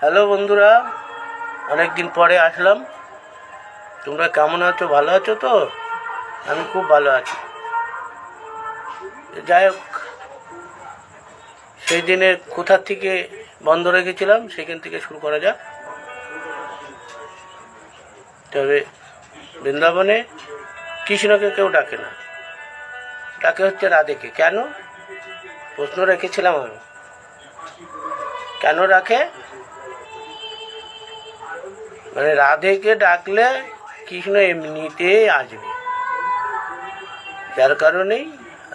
Hello বন্ধুরা, অনেক দিন পরে আসলাম। তোমরা কেমন আছো? ভালো আছো তো? আমি খুব ভালো আছি। যাই হোক, সেই দিনে কোথা থেকে বন্ধ রেখেছিলাম সেখান থেকে শুরু করা যাক। তবে বৃন্দাবনে কৃষ্ণকে কেউ ডাকে না, ডাকে হচ্ছে রাধেকে। কেন? প্রশ্ন রেখেছিলাম আমি, কেন রাখে? মানে রাধেকে ডাকলে কৃষ্ণ এমনিতেই আসবে, যার কারণেই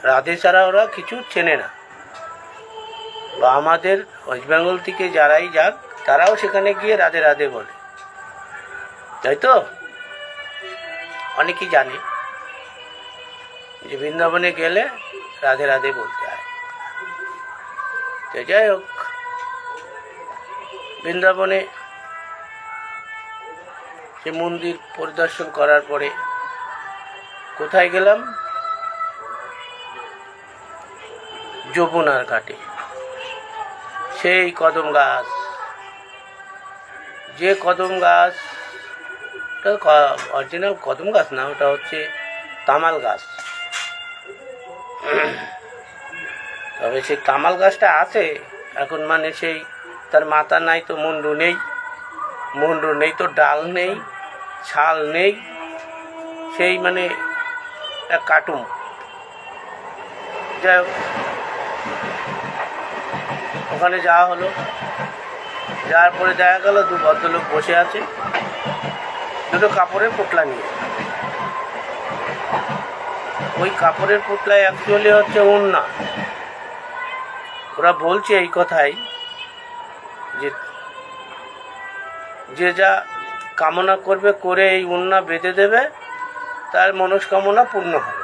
রাধে ছাড়া ওরা কিছু চেনে না। বা আমাদের ওয়েস্ট বেঙ্গল থেকে যারাই যাক, তারাও সেখানে গিয়ে রাধে রাধে বলে, তাই তো? অনেকেই জানে যে বৃন্দাবনে গেলে রাধে রাধে বলতে হয়। তো যাই হোক, বৃন্দাবনে সে মন্দির পরিদর্শন করার পরে কোথায় গেলাম? যমুনার ঘাটে। সেই কদম গাছ, যে কদম গাছ, অরিজিনাল কদম গাছ না, ওটা হচ্ছে তামাল গাছ। তবে সেই তামাল গাছটা আছে এখন, মানে সেই তার মাথা নাই তো মুন্ডু নেই, মুন্ডু নেই তো ডাল নেই, ছাল নেই, সেই মানে এক কার্টুন। যাই হোক, ওখানে যাওয়া হলো। যাওয়ার পরে দেখা গেল দু ভদ্রলোক বসে আছে দুটো কাপড়ের পোটলা নিয়ে। ওই কাপড়ের পোটলায় অ্যাকচুয়ালি হচ্ছে ওড়না। ওরা বলছে এই কথাই যে যে যা কামনা করবে করে এই ওড়না বেঁধে দেবে, তার মনস্কামনা পূর্ণ হবে।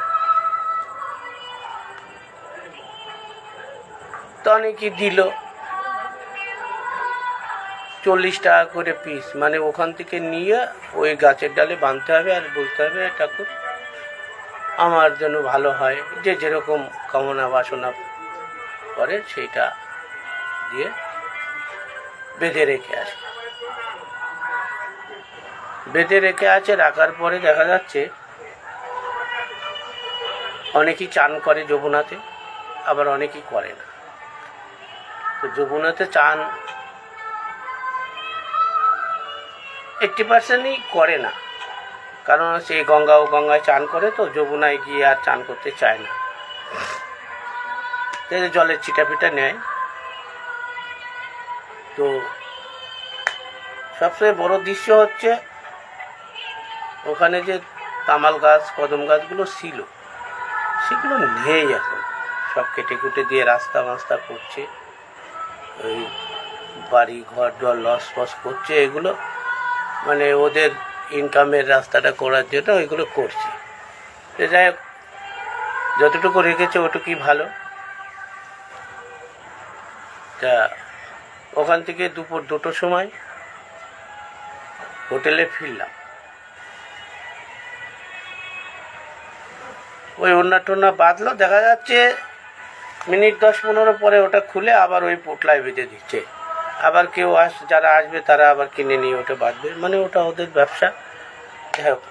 তো অনেকই দিল 40 টাকা করে পিস। মানে ওখান থেকে নিয়ে ওই গাছের ডালে বাঁধতে হবে আর বলতে হবে, ঠাকুর আমার যেন ভালো হয়, যে যেরকম কামনা বাসনা করে সেইটা দিয়ে বেঁধে রেখে আসে। বেঁধে রেখে আছে। রাখার পরে দেখা যাচ্ছে অনেকেই চান করে যমুনাতে, আবার অনেকেই করে না। তো যমুনাতে চান 80%ই করে না, কারণ সেই গঙ্গায় চান করে, তো যমুনায় গিয়ে আর চান করতে চায় না, জলের ছিটাপিটা নেয়। তো সবচেয়ে বড় দৃশ্য হচ্ছে ওখানে যে তামাল গাছ কদম গাছগুলো ছিল, সেগুলো নেই এখন, সব কেটে কুটে দিয়ে রাস্তা মাস্তা করছে, ওই বাড়ি ঘর দর লস ফস করছে। এগুলো মানে ওদের ইনকামের রাস্তাটা করার জন্য ওইগুলো করছে। যাই হোক, যতটুকু রেখেছে ওটুকুই ভালো। তা ওখান থেকে দুপুর 2টোর সময় হোটেলে ফিরলাম। ওই ওড়না টোনা বাঁধলো, দেখা যাচ্ছে মিনিট 10-15 পরে ওটা খুলে আবার ওই পোটলায় বেঁধে দিচ্ছে। আবার কেউ যারা আসবে তারা আবার কিনে নিয়ে ওটা বাঁধবে। মানে ওটা ওদের ব্যবসা।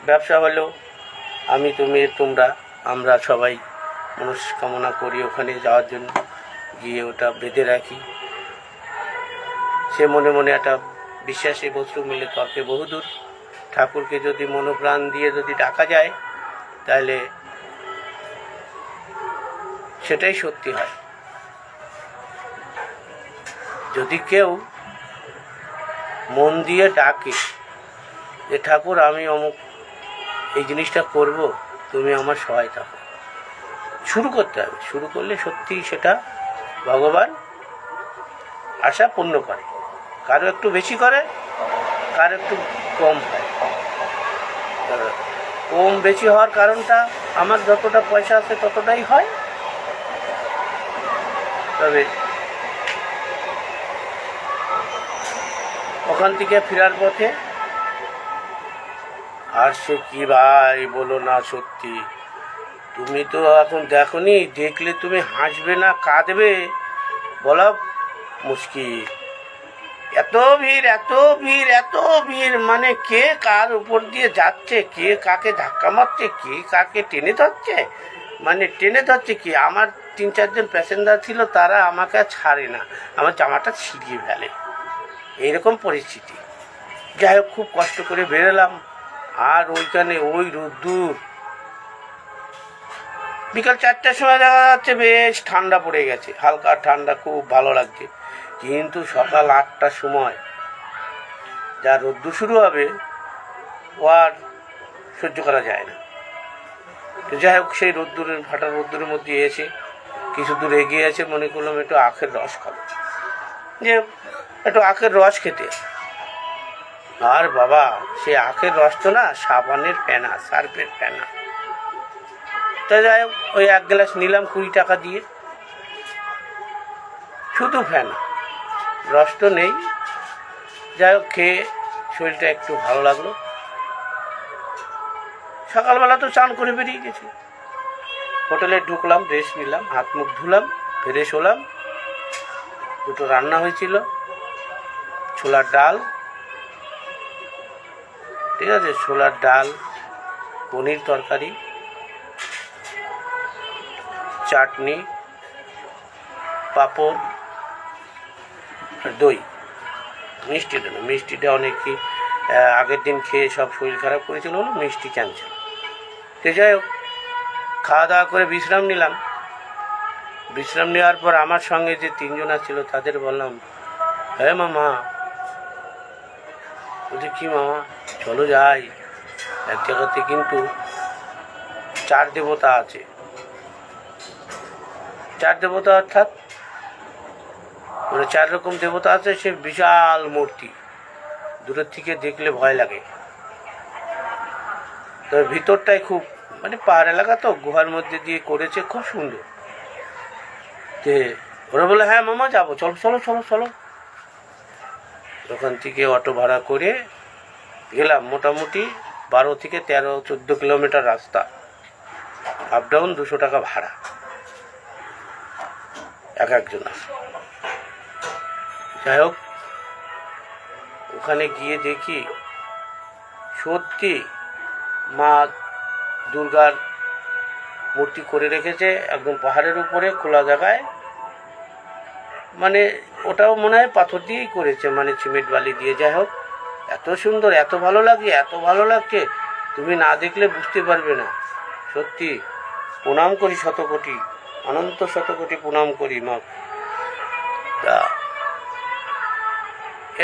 ব্যবসা হলেও আমি, তুমি, তোমরা, আমরা সবাই মনস্কামনা করি ওখানে যাওয়ার জন্য, গিয়ে ওটা বেঁধে রাখি। সে মনে মনে একটা বিশ্বাসী বস্তু মিলে তর্কে বহুদূর। ঠাকুরকে যদি মনোপ্রাণ দিয়ে যদি ডাকা যায়, তাহলে সেটাই সত্যি হয়। যদি কেউ মন দিয়ে ডাকে যে ঠাকুর আমি অমুক এই জিনিসটা করব, তুমি আমার সহায় থাকো, শুরু করতে হবে। শুরু করলে সত্যি সেটা ভগবান আশা পূর্ণ করে। কারো একটু বেশি করে, কারো একটু কম হয়। কম বেশি হওয়ার কারণটা, আমার যতটা পয়সা আছে ততটাই হয়। তবে ওখান থেকে ফেরার পথে আর সে কি ভাই বলো না, সত্যি তুমি তো এখন দেখোনি, দেখলে তুমি হাসবে না কাঁদবে বলা মুশকিল। এত ভিড়, এত ভিড়, এত ভিড়, মানে কে কার উপর দিয়ে যাচ্ছে, কে কাকে ধাক্কা মারছে, কে কাকে টেনে ধরছে, মানে টেনে ধরছে কি। আমার 3-4 জন প্যাসেঞ্জার ছিল, তারা আমাকে আর ছাড়ে না, আমার জামাটা ছিঁড়িয়ে ফেলে, এইরকম পরিস্থিতি। যাই হোক, খুব কষ্ট করে বেরোলাম। আর ওইখানে ওই রোদ্দুর, বিকাল 4টার সময় দেখা যাচ্ছে বেশ ঠান্ডা পড়ে গেছে, হালকা ঠান্ডা, খুব ভালো লাগছে। কিন্তু সকাল 8টার সময় যা রোদ্দুর শুরু হবে, ও আর সহ্য করা যায় না। তো যাই হোক, সেই রোদ্দুরের ফাটা রোদ্দুরের মধ্যে এসে কিছু দূর এগিয়ে আছে, মনে করলাম একটু আখের রস খাবো, যে একটু আখের রস খেতে। আর বাবা, সে আখের রস তো না, সাবানের ফেনা, সার্ফের ফেনা। তা যাই হোক, ওই 1 গ্লাস নিলাম 20 টাকা দিয়ে, শুধু ফেনা, রস তো নেই। যাই হোক, খেয়ে শরীরটা একটু ভালো লাগলো। সকালবেলা তো চান করে বেরিয়ে গেছি, হোটেলে ঢুকলাম, রেস্ট নিলাম, হাত মুখ ধুলাম, ফ্রেশ হলাম। দুটো রান্না হয়েছিল, ছোলার ডাল, ঠিক আছে, ছোলার ডাল, পনির তরকারি, চাটনি, পাঁপড়, দই, মিষ্টিটা না, মিষ্টিটা অনেকে আগের দিন খেয়ে সব শরীর খারাপ করেছিল বলে মিষ্টি ক্যান্সেল। তো যাই হোক, খাওয়া দাওয়া করে বিশ্রাম নিলাম। বিশ্রাম নেওয়ার পর আমার সঙ্গে যে 3 জন ছিল তাদের বললাম, হ্যাঁ মামা, বলছি কি মামা, চলো যাই, এক জায়গাতে কিন্তু 4 দেবতা আছে। 4 দেবতা অর্থাৎ মানে 4 রকম দেবতা আছে, সে বিশাল মূর্তি, দূরের থেকে দেখলে ভয় লাগে। তবে ভিতরটাই খুব, মানে পাহাড় এলাকা তো, গুহার মধ্যে দিয়ে করেছে, খুব সুন্দর। যে ওরা বলে, হ্যাঁ মামা যাবো, চলো চলো চলো চলো। ওখান থেকে অটো ভাড়া করে গেলাম। মোটামুটি 12 থেকে 13-14 কিলোমিটার রাস্তা, আপ ডাউন 200 টাকা ভাড়া একজনা। যাই হোক, ওখানে গিয়ে দেখি সত্যি মা দুর্গার মূর্তি করে রেখেছে একদম পাহাড়ের উপরে, খোলা জায়গায়। মানে ওটাও মনে হয় পাথর দিয়েই করেছে, মানে সিমেন্ট বালি দিয়ে। যাই হোক, এত সুন্দর, এত ভালো লাগে, এত ভালো লাগছে, তুমি না দেখলে বুঝতে পারবে না। সত্যি প্রণাম করি, শতকোটি, অনন্ত শতকোটি প্রণাম করি মা। তা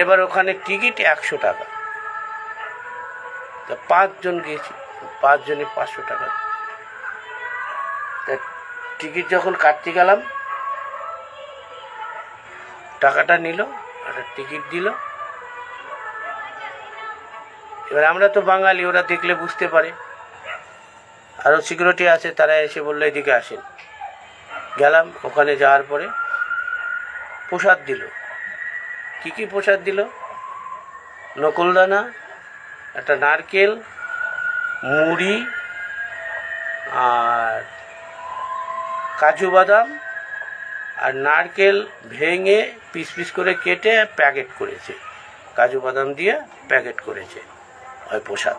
এবার ওখানে টিকিট 100 টাকা। তা 5 জন গিয়েছি, 5 জনে 500 টাকা। তা টিকিট যখন কাটতে গেলাম, টাকাটা নিল, একটা টিকিট দিল। এবার আমরা তো বাঙালি, ওরা দেখলে বুঝতে পারে। আরও সিকিউরিটি আছে, তারা এসে বললো এদিকে আসেন। গেলাম, ওখানে যাওয়ার পরে প্রসাদ দিল। কী কী প্রসাদ দিল? নকুলদানা, একটা নারকেল, মুড়ি, আর কাজু বাদাম, আর নারকেল ভেঙে পিস পিস করে কেটে প্যাকেট করেছে, কাজু বাদাম দিয়ে প্যাকেট করেছে, ওই প্রসাদ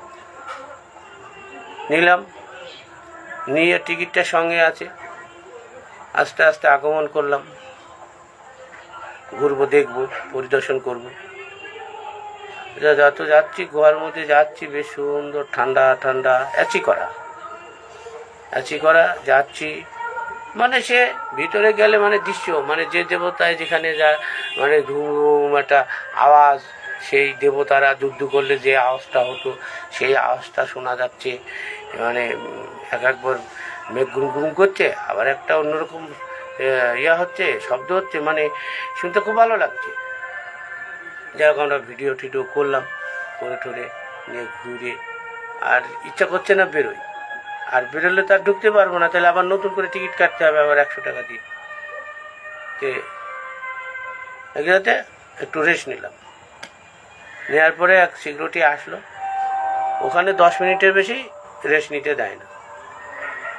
নিলাম। নিয়ে টিকিটটা সঙ্গে আছে, আস্তে আস্তে আগমন করলাম। ঘুরবো, দেখবো, পরিদর্শন করবো। যত যাচ্ছি, গুহার মধ্যে যাচ্ছি, বেশ সুন্দর, ঠান্ডা ঠান্ডা, অ্যাচি করা যাচ্ছি। মানে সে ভিতরে গেলে মানে দৃশ্য, মানে যে দেবতায় যেখানে যায়, মানে ধুম একটা আওয়াজ, সেই দেবতারা যুদ্ধ করলে যে আওয়াজটা হতো, সেই আওয়াজটা শোনা যাচ্ছে। মানে একবার মেঘ গুম গুম করছে, আবার একটা অন্যরকম হচ্ছে, শব্দ হচ্ছে, মানে শুনতে খুব ভালো লাগছে। যাই হোক, আমরা ভিডিও টিডিও করলাম, করে টোরে নিয়ে ঘুরে, আর ইচ্ছা করছে না বেরোই। আর বেরোলে তো আর ঢুকতে পারবো না, তাহলে আবার নতুন করে টিকিট কাটতে হবে, আবার 100 টাকা দিয়ে। এগুলোতে একটু রেস্ট নিলাম। নেওয়ার পরে এক সিকিউরিটি আসলো, ওখানে 10 মিনিটের বেশি রেস্ট নিতে দেয় না।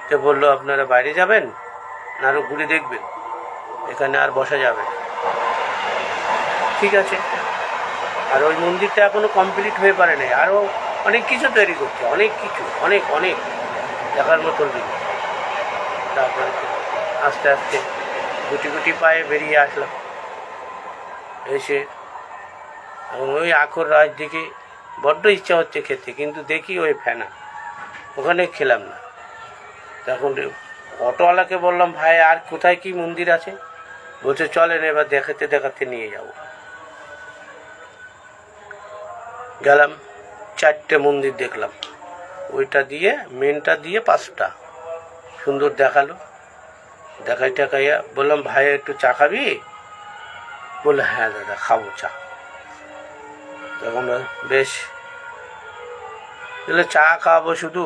তো বললো, আপনারা বাইরে যাবেন না আরও ঘুরে দেখবেন, এখানে আর বসা যাবে না। ঠিক আছে, আর ওই মন্দিরটা এখনও কমপ্লিট হয়ে পারে নাই, আরও অনেক কিছু তৈরি করছে, অনেক কিছু, অনেক অনেক দেখার মতন জিনিস। তারপরে আস্তে আস্তে গুটি গুটি পায়ে বেরিয়ে আসলাম। এসে এখন ওই আখর রাজ দিকে বড্ড ইচ্ছা হচ্ছে খেতে, কিন্তু দেখি ওই ফেনা, ওখানে খেলাম না। তখন অটোওয়ালাকে বললাম, ভাই আর কোথায় কি মন্দির আছে? বলছে চলেন এবার দেখাতে দেখাতে নিয়ে যাব। গেলাম, 4টে মন্দির দেখলাম। ওইটা দিয়ে মেনটা দিয়ে 5টা সুন্দর দেখালো। দেখাই টেকাইয়া বললাম, ভাই একটু চা খাবি? বললো হ্যাঁ দাদা খাবো চা। তখন বেশ, বললো চা খাওয়াবো শুধু,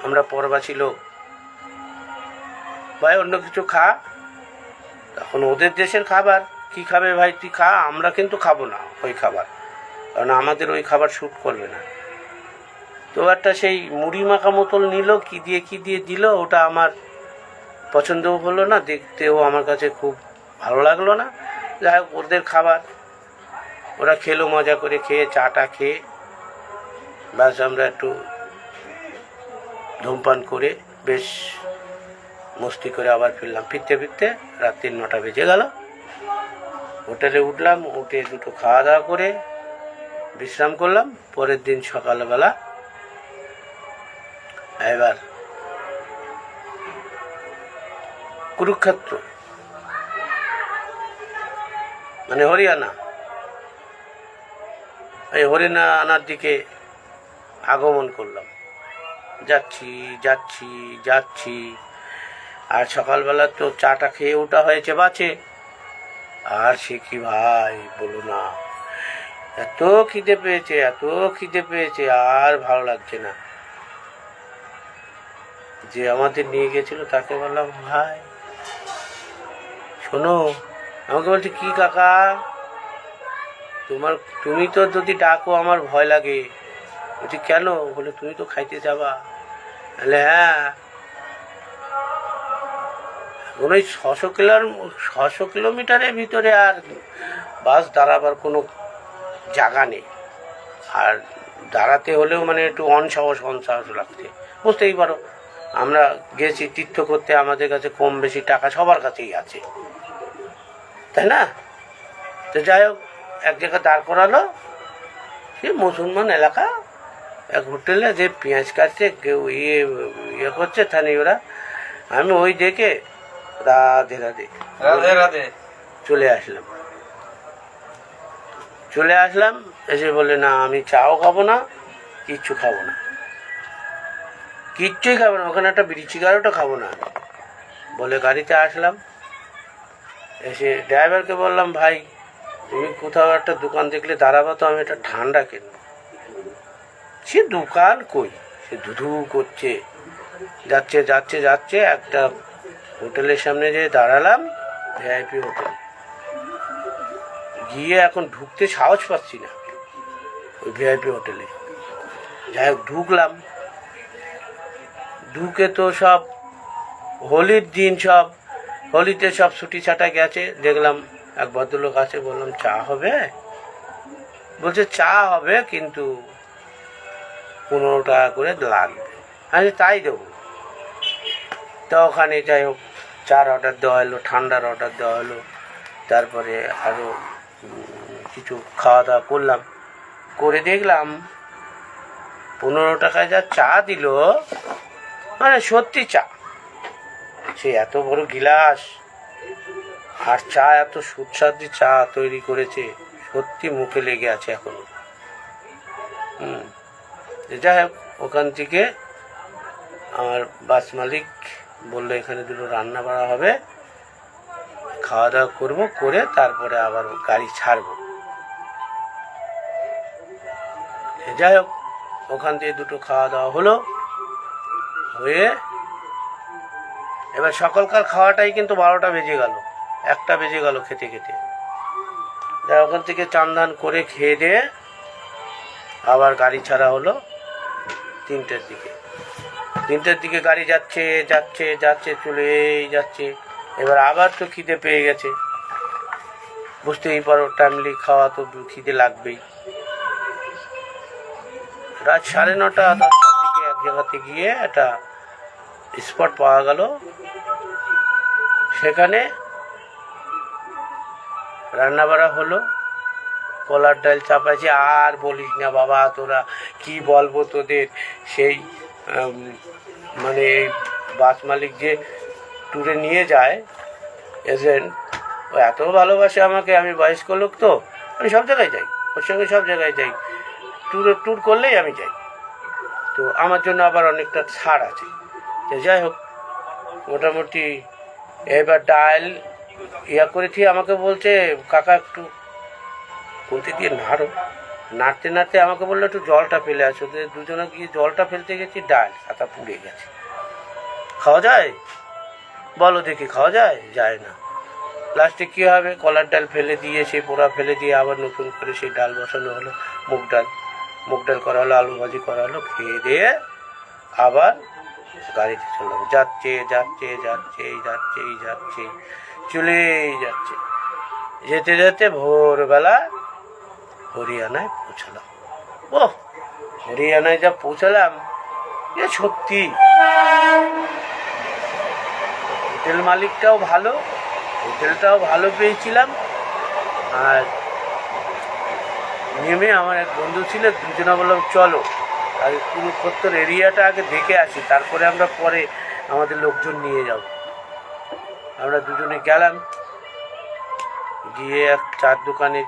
আমরা পরবাসী লোক, ভাই অন্য কিছু খা। তখন ওদের দেশের খাবার, কি খাবে ভাই তুই খা, আমরা কিন্তু খাবো না ওই খাবার, কারণ আমাদের ওই খাবার শ্যুট করবে না। তো একটা সেই মুড়ি মাখা মতন নিল, কি দিয়ে দিল, ওটা আমার পছন্দও হলো না, দেখতেও আমার কাছে খুব ভালো লাগলো না। যাই হোক ওদের খাবার ওরা খেলো, মজা করে খেয়ে চাটা খেয়ে ব্যাস আমরা একটু ধূমপান করে বেশ মস্তি করে আবার ফিরলাম। ফিরতে ফিরতে রাত্রির 9টা বেজে গেল। হোটেলে উঠলাম, উঠে দুটো খাওয়া দাওয়া করে বিশ্রাম করলাম। পরের দিন সকালবেলা এবার কুরুক্ষেত্র মানে হরিয়ানা, এই হরিয়ানার দিকে আগমন করলাম। যাচ্ছি যাচ্ছি যাচ্ছি, আর সকালবেলা তো চাটা খেয়ে ওঠা হয়েছে বাসে। আর সে কি ভাই বলো না, এত খিদে পেয়েছে, এত খিদে পেয়েছে, আর ভালো লাগছে না। যে আমাদের নিয়ে গেছিল তাকে বললাম, ভাই শোনো, আমাকে বলছে কি কাকা, তুমি তো যদি ডাকো আমার ভয় লাগে। বলছি কেন? বলে তুমি তো খাইতে যাবা। বলে হ্যাঁ, ওই 600 কিলোমিটারের ভিতরে আর বাস দাঁড়াবার কোনো জায়গা নেই, আর দাঁড়াতে হলেও মানে একটু অনসাহস লাগছে। বুঝতেই পারো, আমরা গেছি তীর্থ করতে, আমাদের কাছে কম বেশি টাকা সবার কাছেই আছে, তাই না? তো যাই হোক, এক জায়গায় দাঁড় করালো, সে মুসলমান এলাকা, এক হোটেলে যে পেঁয়াজ কাটছে, কেউ ইয়ে করছে থানি ওরা। আমি ওই দেখে রাধে রাধে রাধে রাধে চলে আসলাম। এসে বলে না আমি চাও খাবো না, কিচ্ছুই খাবো না। ওখানে একটা বিড়ি সিগারেটও খাবো না। বলে গাড়িতে আসলাম। এসে ড্রাইভারকে বললাম, ভাই তুমি কোথাও একটা দোকান দেখলে দাঁড়াবো তো, আমি একটা ঠান্ডা কিনবো। সে দোকান কই, সে ধুধু করছে। যাচ্ছে একটা হোটেলের সামনে যেয়ে দাঁড়ালাম, ভিআইপি হোটেল। গিয়ে এখন ঢুকতে সাহস পাচ্ছি না ওই ভিআইপি হোটেলে। যাই হোক ঢুকলাম, ঢুকে তো সব হোলির দিন, সব হোলিতে সব ছুটি ছাটা গেছে। দেখলাম এক ভদ্রলোক আছে, বললাম চা হবে? বলছে চা হবে, কিন্তু 15 টাকা করে লাগবে। আমি তাই দেবো। তো ওখানে যাই হোক চার অর্ডার দেওয়া হলো, ঠান্ডার অর্ডার দেওয়া হলো, তারপরে আরও কিছু খাওয়া দাওয়া করলাম। করে দেখলাম 15 টাকায় যা চা দিল, মানে সত্যি চা, সে এত বড় গিলাস, আর চা এত সুস্বাদু চা তৈরি করেছে, সত্যি মুখে লেগে আছে এখনো। যাই হোক ওখান থেকে আমার বাস মালিক বললো এখানে দুটো রান্না বাড়া হবে, খাওয়া দাওয়া করবো, করে তারপরে আবার গাড়ি ছাড়বো। যাই হোক ওখান থেকে দুটো খাওয়া দাওয়া হলো, হয়ে এবার সকালকার খাওয়াটাই কিন্তু 12টা বেজে গেল, 1টা বেজে গেল খেতে খেতে। যাই ওখান থেকে চান ধান করে খেয়ে দিয়ে আবার গাড়ি ছাড়া হলো 3টের দিকে। 3টের দিকে গাড়ি যাচ্ছে চলেই যাচ্ছে। এবার আবার তো খিদে পেয়ে গেছে, বুঝতেই পারো টাইমলি খাওয়া তো খিদে লাগবেই। রাত 9:30-10টার দিকে এক জায়গাতে গিয়ে একটা স্পট পাওয়া গেল, সেখানে রান্নাবাড়া হলো, কলার ডাল চাপাইছে। আর বলিস না বাবা, তোরা কি বলবো তোদের, সেই মানে এই বাস মালিক যে ট্যুরে নিয়ে যায় এজেন্ট, ও এত ভালোবাসে আমাকে, আমি বয়স্ক লোক তো, আমি সব জায়গায় যাই ওর সঙ্গে, সব জায়গায় যাই, ট্যুর করলেই আমি যাই, তো আমার জন্য আবার অনেকটা ছাড় আছে। তো যাই হোক, মোটামুটি এবার ডাল করেছি, আমাকে বলছে কাকা একটু কোনতে দিয়ে নাড়তে নাড়তে আমাকে বললো একটু জলটা ফেলে আসো। দুজনে গিয়ে জলটা ফেলতে গেছি, ডাল ছাতা পুড়ে গেছে। খাওয়া যায় বলো দেখি, খাওয়া যায়? যায় না। লাস্টে কী হবে, কলার ডাল ফেলে দিয়ে, সেই পোড়া ফেলে দিয়ে আবার নতুন করে সেই ডাল বসানো হলো, মুগ ডাল করা হলো, আলু ভাজি করা হলো, খেয়ে দিয়ে আবার গাড়িতে চললাম। যাচ্ছে চলেই যাচ্ছে। যেতে যেতে ভোরবেলা হরিয়ানায় পৌঁছালাম। ও হরিয়ানায় যা পৌঁছালাম, এ সত্যি হোটেল মালিকটাও ভালো, হোটেলটাও ভালো পেয়েছিলাম। আর নেমে আমার এক বন্ধু ছিল, দুজনে বললাম চলো আগে কুরুক্ষেত্র এরিয়াটা আগে দেখে আসি, তারপরে আমরা পরে আমাদের লোকজন নিয়ে যাব। আমরা দুজনে গেলাম, গিয়ে এক চার দোকানে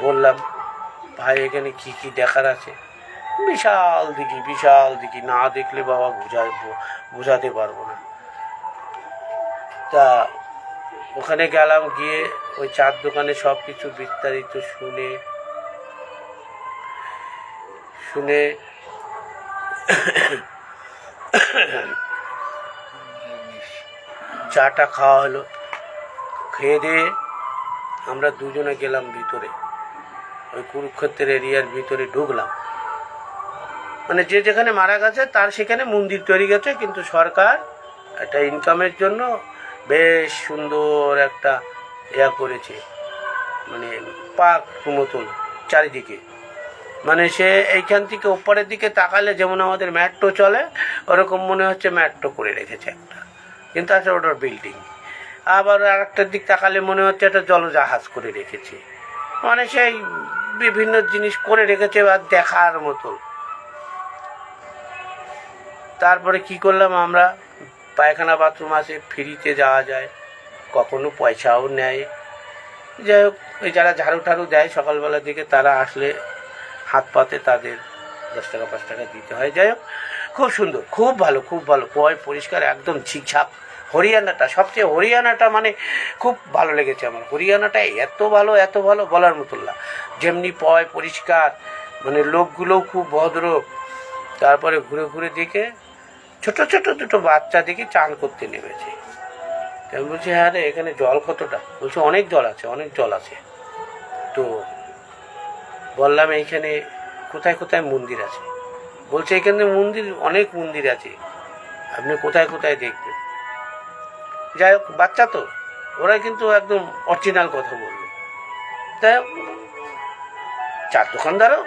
বললাম ভাই এখানে কি কি দেখার আছে। বিশাল দিঘি, না দেখলে বাবা বোঝাতে পারবো না। তা ওখানে গেলাম, গিয়ে ওই চার দোকানে সব কিছু বিস্তারিত শুনে চাটা খাওয়া হলো। খেয়ে দিয়ে আমরা দুজনে গেলাম ভিতরে, ওই কুরুক্ষেত্রের এরিয়ার ভিতরে ঢুকলাম। মানে যে যেখানে মারা গেছে তার সেখানে মন্দির তৈরি গেছে, কিন্তু সরকার একটা ইনকামের জন্য বেশ সুন্দর একটা করেছে, মানে পার্ক মতন চারিদিকে। মানে সে এইখান থেকে ওপরের দিকে তাকালে যেমন আমাদের মেট্রো চলে, ওরকম মনে হচ্ছে মেট্রো করে রেখেছে একটা, কিন্তু আসলে ওটার বিল্ডিং। আবার আর একটার দিক তাকালে মনে হচ্ছে একটা জলজাহাজ করে রেখেছে, মানে সেই বিভিন্ন জিনিস করে রেখেছে আর দেখার মতো। তারপরে কি করলাম আমরা, পায়খানা বাথরুম আছে, ফ্রিতে যাওয়া যায়, কখনো পয়সাও নেয়। যাই হোক, ওই যারা ঝাড়ু ঠাড়ু দেয় সকালবেলার দিকে, তারা আসলে হাত পাতে তাদের 10 টাকা 5 টাকা দিতে হয়। যাই হোক, খুব সুন্দর, খুব ভালো, পয় পরিষ্কার, একদম ঝিকঝাক। হরিয়ানাটা মানে খুব ভালো লেগেছে আমার। হরিয়ানাটা এত ভালো বলার মতো না। যেমনি পয় পরিষ্কার, মানে লোকগুলোও খুব ভদ্র। তারপরে ঘুরে দেখে ছোট দুটো বাচ্চা দেখি চান করতে নেমেছে। আমি বলছি হ্যাঁ রে, এখানে জল কতটা? বলছে অনেক জল আছে। তো বললাম এইখানে কোথায় মন্দির আছে? বলছে এখানে অনেক মন্দির আছে, আপনি কোথায় দেখবেন। যাই হোক, বাচ্চা তো, ওরা কিন্তু একদম অরিজিনাল কথা বললো। যাই হোক, চার দোকানদারও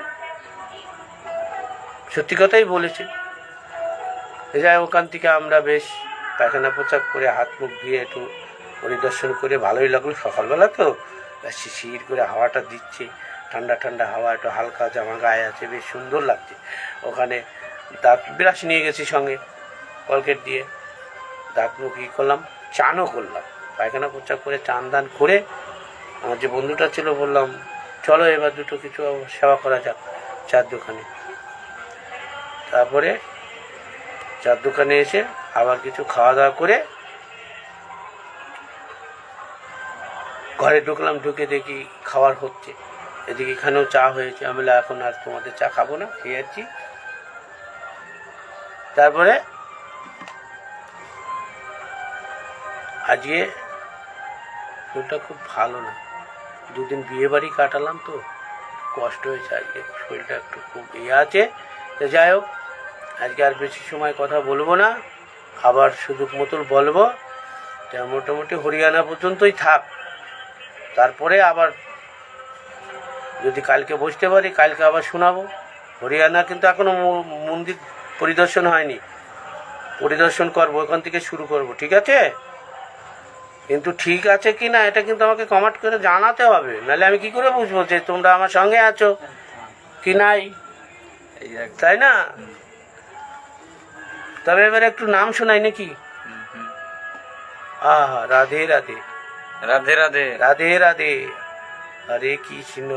সত্যি কথাই বলেছে। যাই হোক, ওখান থেকে আমরা বেশ পায়খানা পোশাক করে হাত মুখ ধুয়ে একটু পরিদর্শন করে ভালোই লাগলো। সকালবেলা তো শিশির করে হাওয়াটা দিচ্ছে, ঠান্ডা হাওয়া, একটু হালকা জামা গায়ে আছে, বেশ সুন্দর লাগছে। ওখানে দাঁত ব্রাশ নিয়ে গেছি সঙ্গে, কলগেট দিয়ে দাঁত মুখ করলাম, চানও করলাম। পায়খানা পোশাক করে চান দান করে আমার যে বন্ধুটা ছিল বললাম চলো এবার দুটো কিছু সেবা করা যাক চার দোকানে। তারপরে চার দোকানে এসে আবার কিছু খাওয়া দাওয়া করে ঘরে ঢুকলাম। ঢুকে দেখি খাবার হচ্ছে, এদিকে এখানেও চা হয়েছে। আমি এখন আর তোমাদের চা খাবো না, খেয়ে যাচ্ছি। তারপরে আজকে শরীরটা খুব ভালো না, দুদিন বিয়ে বাড়ি কাটালাম তো কষ্ট হয়েছে, আজকে শরীরটা একটু খুব আছে। তো যাই হোক, আজকে আর বেশি সময় কথা বলবো না, আবার সুযোগ মতন বলবো। মোটামুটি হরিয়ানা পর্যন্তই থাক। তারপরে আবার যদি কালকে বসতে পারি কালকে আবার শোনাবো। হরিয়ানা কিন্তু এখনো মন্দির পরিদর্শন হয়নি, পরিদর্শন করবো, ওখান থেকে শুরু করব, ঠিক আছে? কিন্তু ঠিক আছে কি না এটা কিন্তু আমাকে কমেন্ট করে জানাতে হবে, নাহলে আমি কি করে বুঝবো যে তোমরা আমার সঙ্গে আছো কি নাই, তাই না? তবে এবারে একটু নাম শোনাই নাকি? আহা, রাধে রাধে, রাধে রাধে, রাধে রাধে, হরে কৃষ্ণ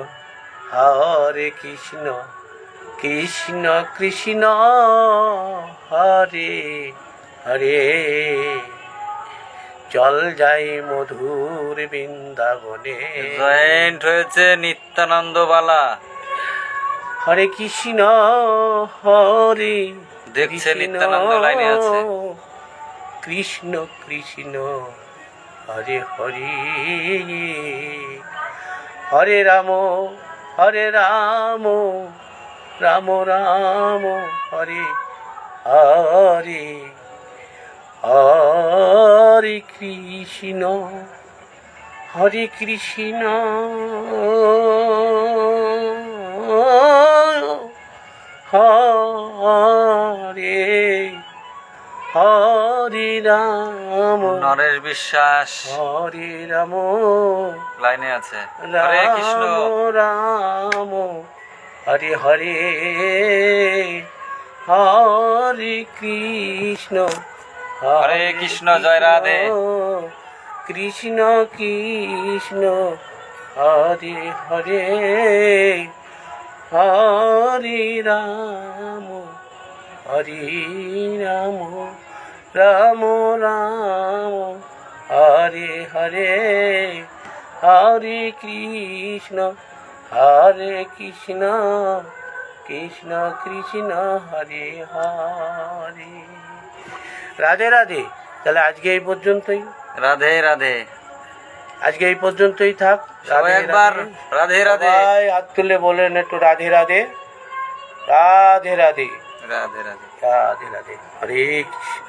হরে কৃষ্ণ, কৃষ্ণ কৃষ্ণ হরে হরে, চল যাই মধুর বৃন্দাবনে। জয়েন্ট হয়েছে নিত্যানন্দ বালা, হরে কৃষ্ণ হরে দেখছে নিত্যানন্দ লাইনে আছে। কৃষ্ণ কৃষ্ণ হরে হরে, হরে রাম রাম রাম হরে হরে, হরে কৃষ্ণ হরে হরে রাম, নরেশ বিশ্বাস হরে রাম লাইনে আছে। হরে কৃষ্ণ, রাম হরে হরে, হরে কৃষ্ণ হরে কৃষ্ণ, জয় রাধে। কৃষ্ণ কৃষ্ণ হরে হরে, হরে রাম রাম রাম হরে হরে, হরে কৃষ্ণ কৃষ্ণ কৃষ্ণ হরে হরে। রাধে রাধে। তাহলে আজকে এই পর্যন্তই। রাধে রাধে, আজকে এই পর্যন্তই থাক। সবাই একবার রাধে রাধে, সবাই হাত তুলে বলেন একটু রাধে রাধে, রাধে রাধে, রাধে রাধে, রাধে রাধে, হরে কৃষ্ণ।